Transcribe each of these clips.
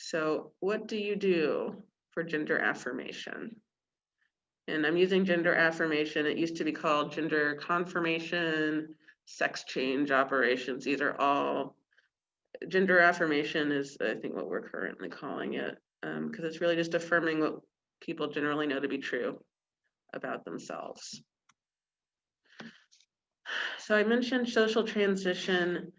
So what do you do for gender affirmation? And I'm using gender affirmation. It used to be called gender confirmation, sex change operations. These are all gender affirmation is, I think, what we're currently calling it, because it's really just affirming what people generally know to be true about themselves. So I mentioned social transition.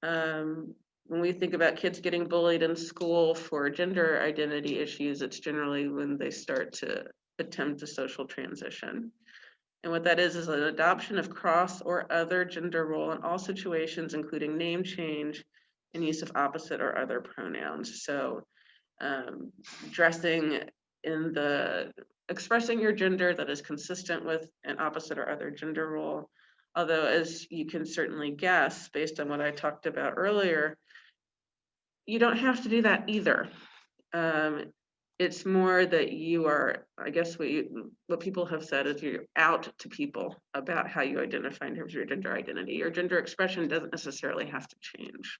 When we think about kids getting bullied in school for gender identity issues, it's generally when they start to attempt a social transition. And what that is an adoption of cross or other gender role in all situations, including name change and use of opposite or other pronouns. So dressing in expressing your gender that is consistent with an opposite or other gender role. Although, as you can certainly guess, based on what I talked about earlier, you don't have to do that either. It's more that you are, I guess what people have said is you're out to people about how you identify in terms of your gender identity. Your gender expression doesn't necessarily have to change.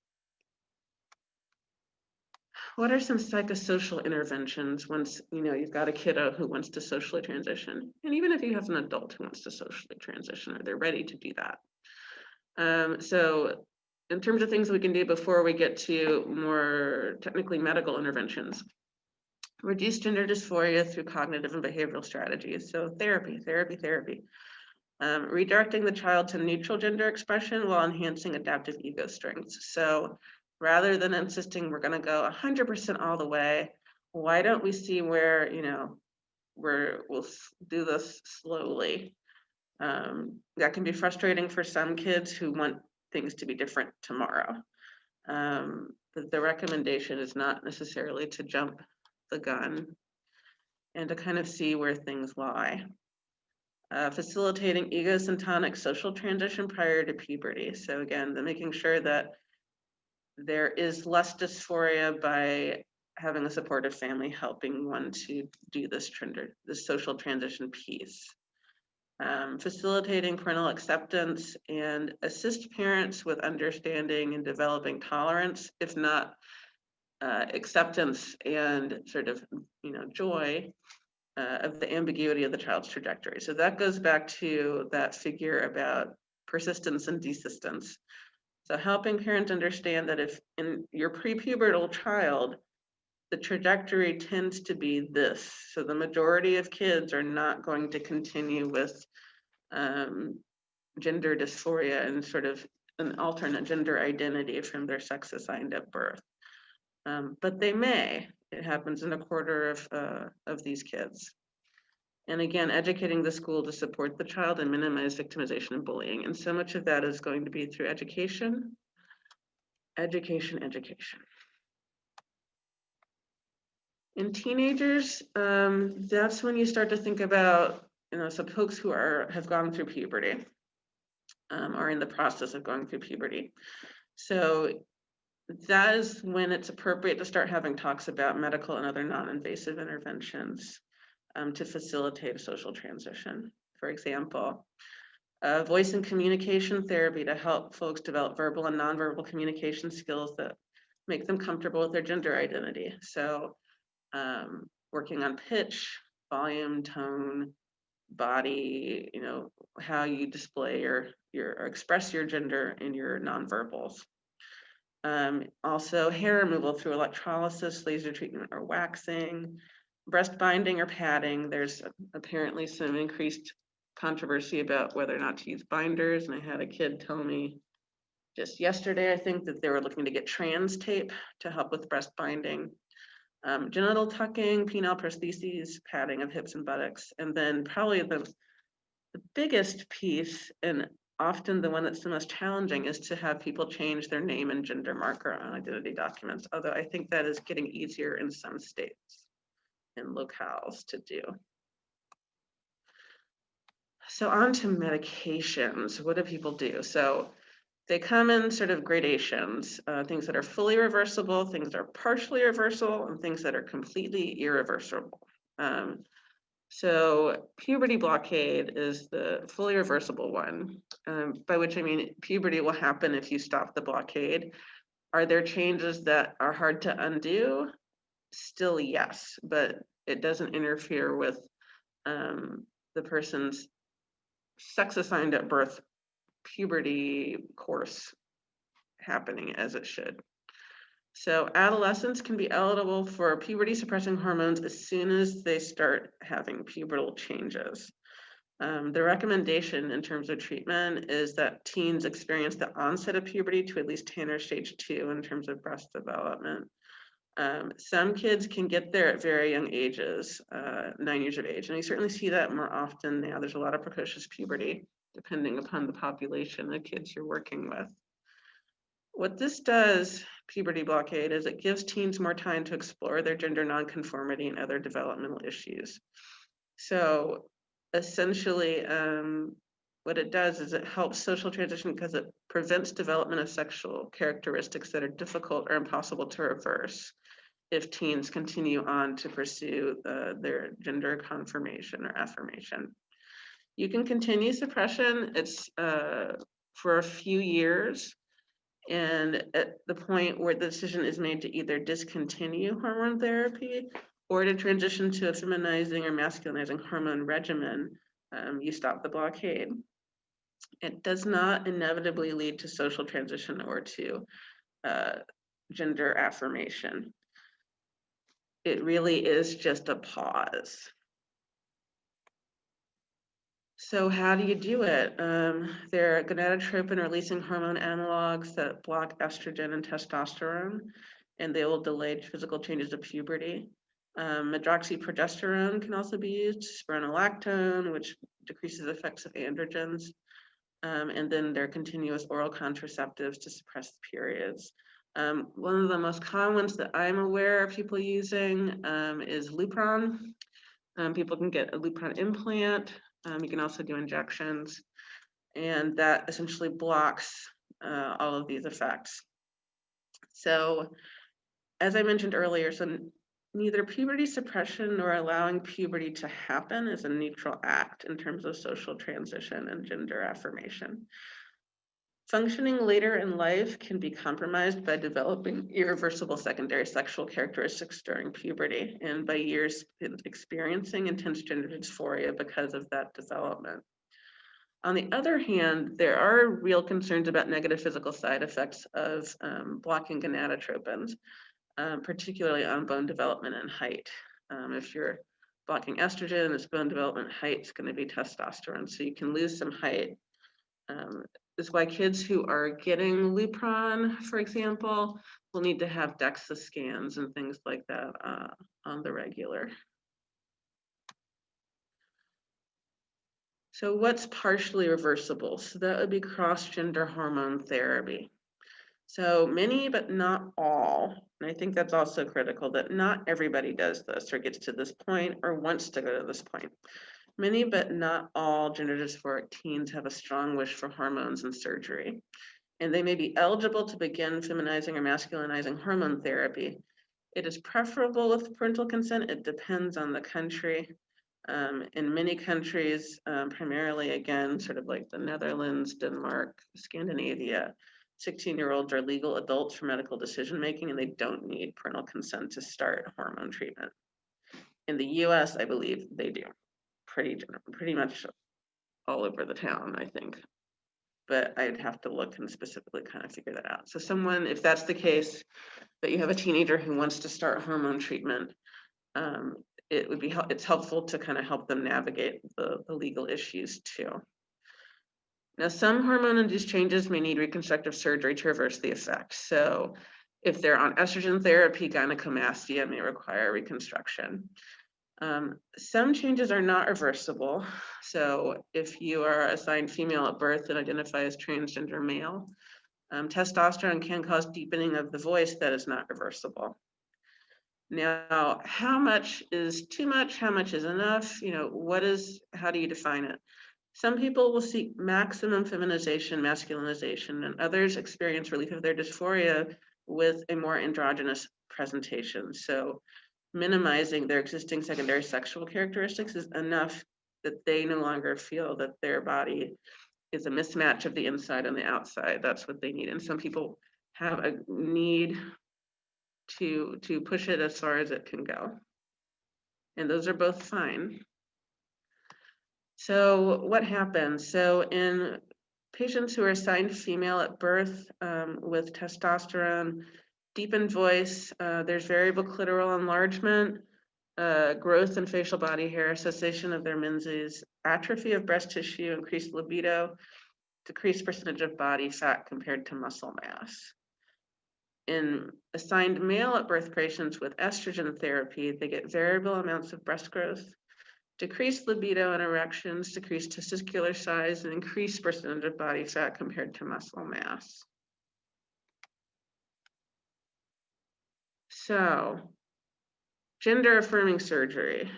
What are some psychosocial interventions once you've got a kiddo who wants to socially transition? And even if you have an adult who wants to socially transition, or they're ready to do that. So in terms of things we can do before we get to more technically medical interventions, reduce gender dysphoria through cognitive and behavioral strategies. So therapy. Redirecting the child to neutral gender expression while enhancing adaptive ego strengths. So rather than insisting we're going to go 100% all the way, why don't we see where, we'll do this slowly. That can be frustrating for some kids who want things to be different tomorrow. But the recommendation is not necessarily to jump the gun and to kind of see where things lie. Facilitating egosyntonic social transition prior to puberty. So again, making sure that there is less dysphoria by having a supportive family helping one to do this social transition piece. Facilitating parental acceptance and assist parents with understanding and developing tolerance, if not acceptance and sort of joy of the ambiguity of the child's trajectory. So that goes back to that figure about persistence and desistance. So helping parents understand that if in your prepubertal child, the trajectory tends to be this. So the majority of kids are not going to continue with gender dysphoria and sort of an alternate gender identity from their sex assigned at birth. But they may. It happens in a quarter of these kids. And again, educating the school to support the child and minimize victimization and bullying. And so much of that is going to be through education. In teenagers, that's when you start to think about, some folks who have gone through puberty, are in the process of going through puberty. So that is when it's appropriate to start having talks about medical and other non-invasive interventions to facilitate a social transition. For example, voice and communication therapy to help folks develop verbal and nonverbal communication skills that make them comfortable with their gender identity. So working on pitch, volume, tone, body, how you display or express your gender in your nonverbals. Also hair removal through electrolysis, laser treatment, or waxing, breast binding or padding. There's apparently some increased controversy about whether or not to use binders. And I had a kid tell me just yesterday, I think, that they were looking to get trans tape to help with breast binding. Genital tucking, penile prostheses, padding of hips and buttocks. And then probably the biggest piece, and often the one that's the most challenging, is to have people change their name and gender marker on identity documents, although I think that is getting easier in some states and locales to do. So on to medications. What do people do? So they come in sort of gradations, things that are fully reversible, things that are partially reversible, and things that are completely irreversible. So puberty blockade is the fully reversible one, by which I mean puberty will happen if you stop the blockade. Are there changes that are hard to undo? still yes, but it doesn't interfere with the person's sex assigned at birth puberty course happening as it should. So adolescents can be eligible for puberty suppressing hormones as soon as they start having pubertal changes. The recommendation in terms of treatment is that teens experience the onset of puberty to at least Tanner stage 2 in terms of breast development. Some kids can get there at very young ages, 9 years of age, and we certainly see that more often now. There's a lot of precocious puberty, depending upon the population of kids you're working with. What this does, puberty blockade, is it gives teens more time to explore their gender nonconformity and other developmental issues. So essentially, what it does is it helps social transition because it prevents development of sexual characteristics that are difficult or impossible to reverse if teens continue on to pursue their gender confirmation or affirmation. You can continue suppression. It's for a few years. And at the point where the decision is made to either discontinue hormone therapy or to transition to a feminizing or masculinizing hormone regimen, you stop the blockade. It does not inevitably lead to social transition or to gender affirmation. It really is just a pause. So how do you do it? There are gonadotropin releasing hormone analogs that block estrogen and testosterone, and they will delay physical changes of puberty. Medroxyprogesterone can also be used, spironolactone, which decreases effects of androgens. And then there are continuous oral contraceptives to suppress periods. One of the most common ones that I'm aware of people using is Lupron. People can get a Lupron implant. You can also do injections, and that essentially blocks all of these effects. So, as I mentioned earlier, so neither puberty suppression nor allowing puberty to happen is a neutral act in terms of social transition and gender affirmation. Functioning later in life can be compromised by developing irreversible secondary sexual characteristics during puberty and by years experiencing intense gender dysphoria because of that development. On the other hand, there are real concerns about negative physical side effects of blocking gonadotropins, particularly on bone development and height. If you're blocking estrogen, it's bone development, height is going to be testosterone, so you can lose some height. This is why kids who are getting Lupron, for example, will need to have DEXA scans and things like that on the regular. So what's partially reversible? So that would be cross-gender hormone therapy. So many, but not all, and I think that's also critical, that not everybody does this or gets to this point or wants to go to this point. Many, but not all gender dysphoric teens have a strong wish for hormones and surgery, and they may be eligible to begin feminizing or masculinizing hormone therapy. It is preferable with parental consent. It depends on the country. In many countries, primarily again, sort of like the Netherlands, Denmark, Scandinavia, 16-year-olds are legal adults for medical decision-making, and they don't need parental consent to start hormone treatment. In the US, I believe they do. Pretty much all over the town, I think. But I'd have to look and specifically kind of figure that out. So someone, if that's the case, that you have a teenager who wants to start hormone treatment, it would be it's helpful to kind of help them navigate the legal issues too. Now, some hormone-induced changes may need reconstructive surgery to reverse the effect. So if they're on estrogen therapy, gynecomastia may require reconstruction. Some changes are not reversible. So if you are assigned female at birth and identify as transgender male, testosterone can cause deepening of the voice that is not reversible. Now, how much is too much? How much is enough? You know, how do you define it? Some people will seek maximum feminization, masculinization, and others experience relief of their dysphoria with a more androgynous presentation. So minimizing their existing secondary sexual characteristics is enough that they no longer feel that their body is a mismatch of the inside and the outside. That's what they need. And some people have a need to push it as far as it can go. And those are both fine. So what happens? So in patients who are assigned female at birth with testosterone, deepened voice, there's variable clitoral enlargement, growth in facial body hair, cessation of their menses, atrophy of breast tissue, increased libido, decreased percentage of body fat compared to muscle mass. In assigned male at birth patients with estrogen therapy, they get variable amounts of breast growth, decreased libido and erections, decreased testicular size, and increased percentage of body fat compared to muscle mass. So, gender affirming surgery,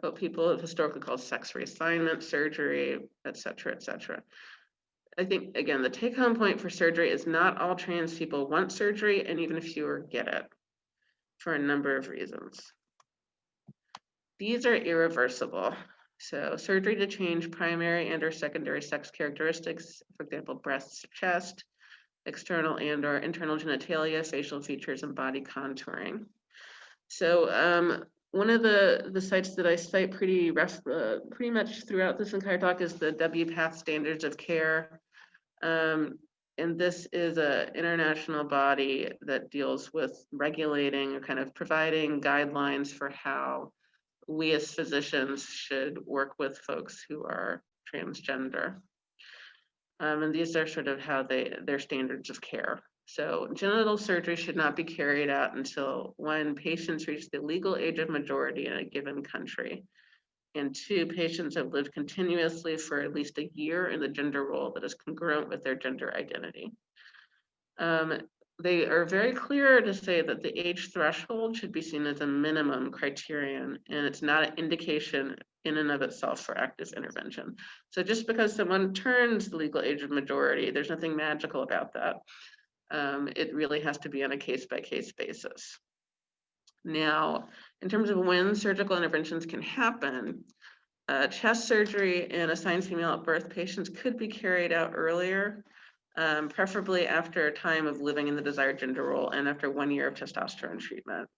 what people have historically called sex reassignment surgery, et cetera, et cetera. I think, again, the take home point for surgery is not all trans people want surgery, and even fewer get it for a number of reasons. These are irreversible. So surgery to change primary and or secondary sex characteristics, for example, breasts, chest, external and or internal genitalia, facial features, and body contouring. So one of the sites that I cite pretty much throughout this entire talk is the WPATH Standards of Care. And this is an international body that deals with regulating or kind of providing guidelines for how we as physicians should work with folks who are transgender. And these are sort of how their standards of care. So genital surgery should not be carried out until 1, patients reach the legal age of majority in a given country, and 2, patients have lived continuously for at least a year in the gender role that is congruent with their gender identity. They are very clear to say that the age threshold should be seen as a minimum criterion, and it's not an indication in and of itself for active intervention. So just because someone turns the legal age of majority, there's nothing magical about that. It really has to be on a case-by-case basis. Now, in terms of when surgical interventions can happen, chest surgery in assigned female at birth patients could be carried out earlier, preferably after a time of living in the desired gender role and after 1 year of testosterone treatment.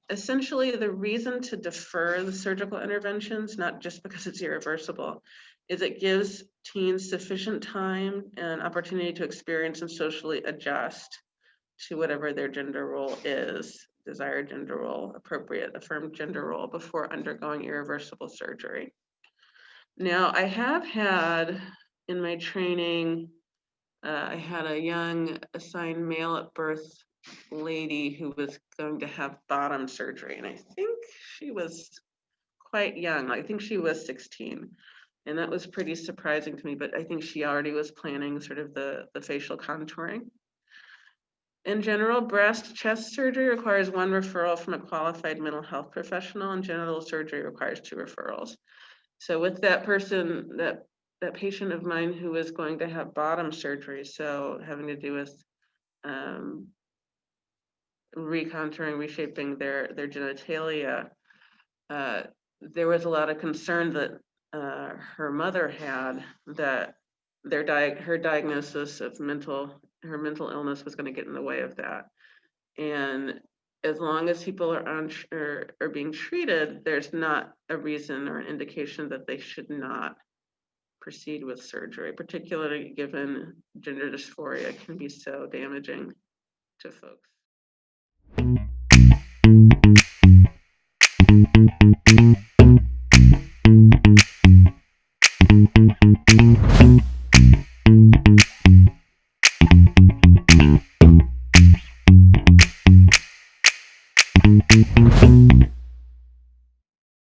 Essentially, the reason to defer the surgical interventions, not just because it's irreversible, is it gives teens sufficient time and opportunity to experience and socially adjust to whatever their gender role is, desired gender role, appropriate affirmed gender role, before undergoing irreversible surgery. Now, I have had in my training, I had a young assigned male at birth lady who was going to have bottom surgery, and I think she was quite young. I think she was 16, and that was pretty surprising to me, but I think she already was planning sort of the facial contouring. In general, breast chest surgery requires 1 referral from a qualified mental health professional, and genital surgery requires 2 referrals. So with that person, that patient of mine who was going to have bottom surgery, so having to do with recontouring, reshaping their genitalia, there was a lot of concern that her mother had that her diagnosis of her mental illness was going to get in the way of that. And as long as people are being treated, there's not a reason or an indication that they should not proceed with surgery, particularly given gender dysphoria can be so damaging to folks.